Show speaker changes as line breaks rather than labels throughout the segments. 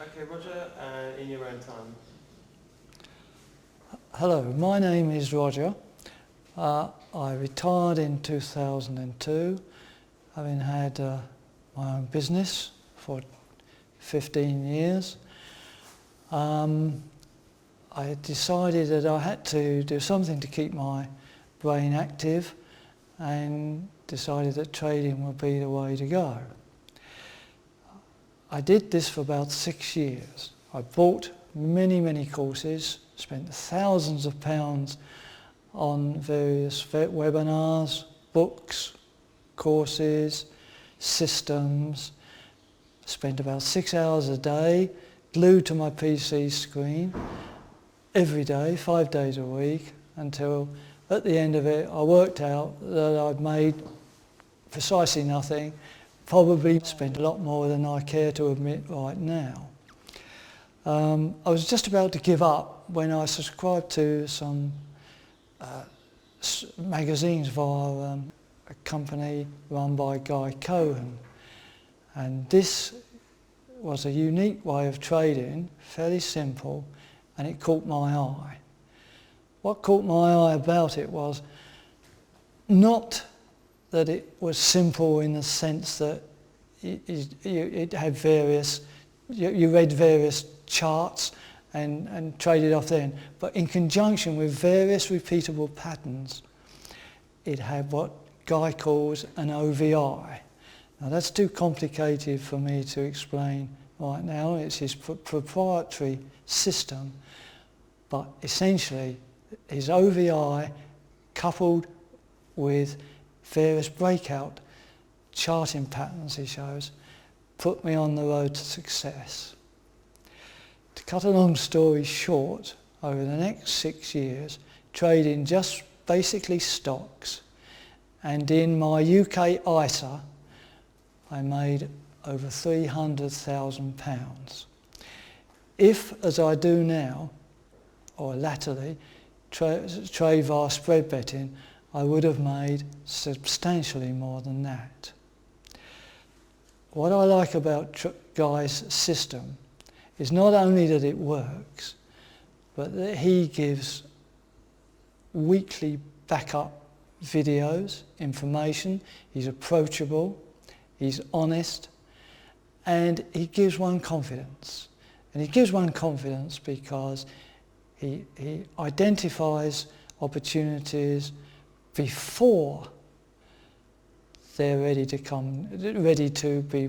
Okay, Roger, in your own time.
Hello, my name is Roger. I retired in 2002, having had my own business for 15 years. I decided that I had to do something to keep my brain active and decided that trading would be the way to go. I did this for about 6 years. I bought many courses, spent thousands of pounds on various webinars, books, courses, systems, spent about 6 hours a day glued to my PC screen every day, 5 days a week, until at the end of it I worked out that I'd made precisely nothing, probably spent a lot more than I care to admit right now. I was just about to give up when I subscribed to some magazines via a company run by Guy Cohen, and this was a unique way of trading, fairly simple, and it caught my eye. What caught my eye about it was not that it was simple in the sense that it had various, you read various charts and traded off then, but in conjunction with various repeatable patterns, it had what Guy calls an OVI. Now that's too complicated for me to explain right now. It's his proprietary system, but essentially his OVI coupled with various breakout charting patterns he shows put me on the road to success. To cut a long story short, over the next 6 years, trading just basically stocks, and in my UK ISA, I made over £300,000. If, as I do now, or latterly, trade via spread betting, I would have made substantially more than that. What I like about Guy's system is not only that it works, but that he gives weekly backup videos, information, he's approachable, he's honest, and he gives one confidence. And he gives one confidence because he identifies opportunities before they're ready to be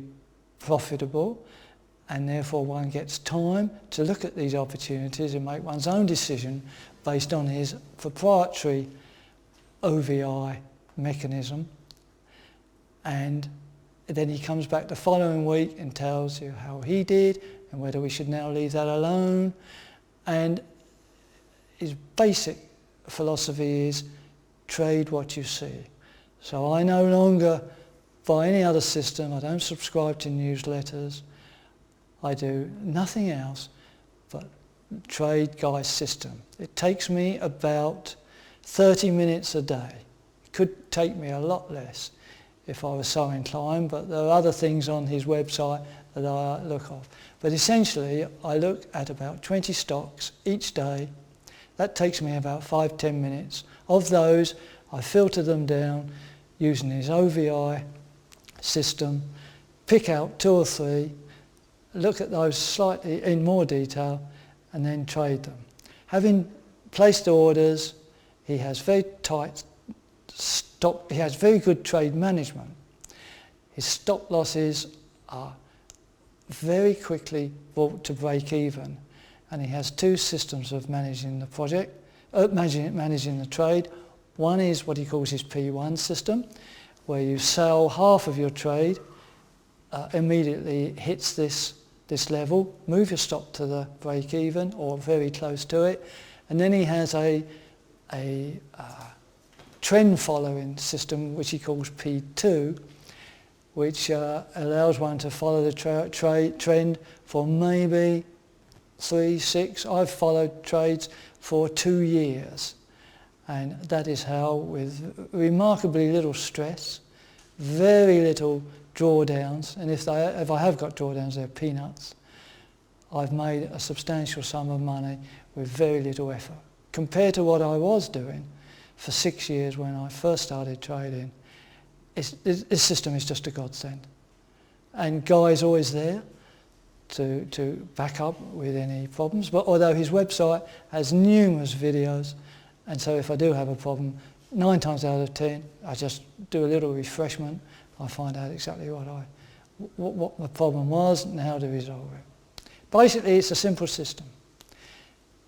profitable, and therefore one gets time to look at these opportunities and make one's own decision based on his proprietary OVI mechanism. And then he comes back the following week and tells you how he did and whether we should now leave that alone. And his basic philosophy is trade what you see. So I no longer buy any other system, I don't subscribe to newsletters, I do nothing else but trade Guy's system. It takes me about 30 minutes a day. It could take me a lot less if I was so inclined, but there are other things on his website that I look at. But essentially, I look at about 20 stocks each day. That takes me about 5-10 minutes. Of those, I filter them down using his OVI system, pick out 2 or 3, look at those slightly in more detail, and then trade them. Having placed orders, he has very tight stock, he has very good trade management. His stop losses are very quickly brought to break even, and he has 2 systems of managing the project, managing the trade. One is what he calls his P1 system, where you sell half of your trade, immediately hits this level, move your stop to the break even or very close to it, and then he has a trend following system which he calls P2, which allows one to follow the trend for maybe 3, 6, I've followed trades for 2 years. And that is how, with remarkably little stress, very little drawdowns, and if I have got drawdowns, they're peanuts, I've made a substantial sum of money with very little effort. Compared to what I was doing for 6 years when I first started trading, this system is just a godsend. And Guy's always there to back up with any problems, but although his website has numerous videos, and so if I do have a problem, 9 times out of 10 I just do a little refreshment. I find out exactly what my problem was and how to resolve it. Basically it's a simple system.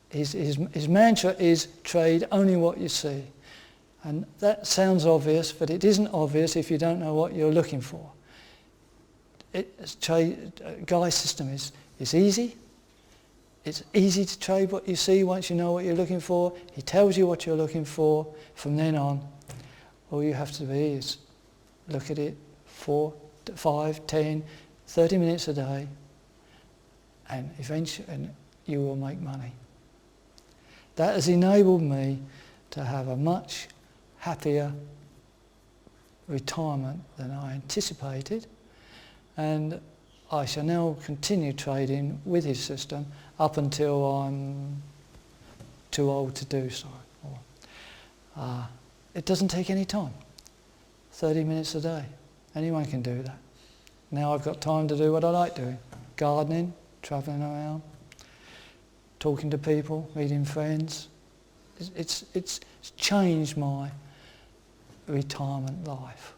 His mantra is trade only what you see, and that sounds obvious, but it isn't obvious if you don't know what you're looking for. Guy's system is easy. It's easy to trade what you see once you know what you're looking for. He tells you what you're looking for. From then on, all you have to be is look at it 4, 5, 10, 30 minutes a day, and eventually you will make money. That has enabled me to have a much happier retirement than I anticipated, and I shall now continue trading with his system up until I'm too old to do so. It doesn't take any time. 30 minutes a day. Anyone can do that. Now I've got time to do what I like doing. Gardening, travelling around, talking to people, meeting friends. It's changed my retirement life.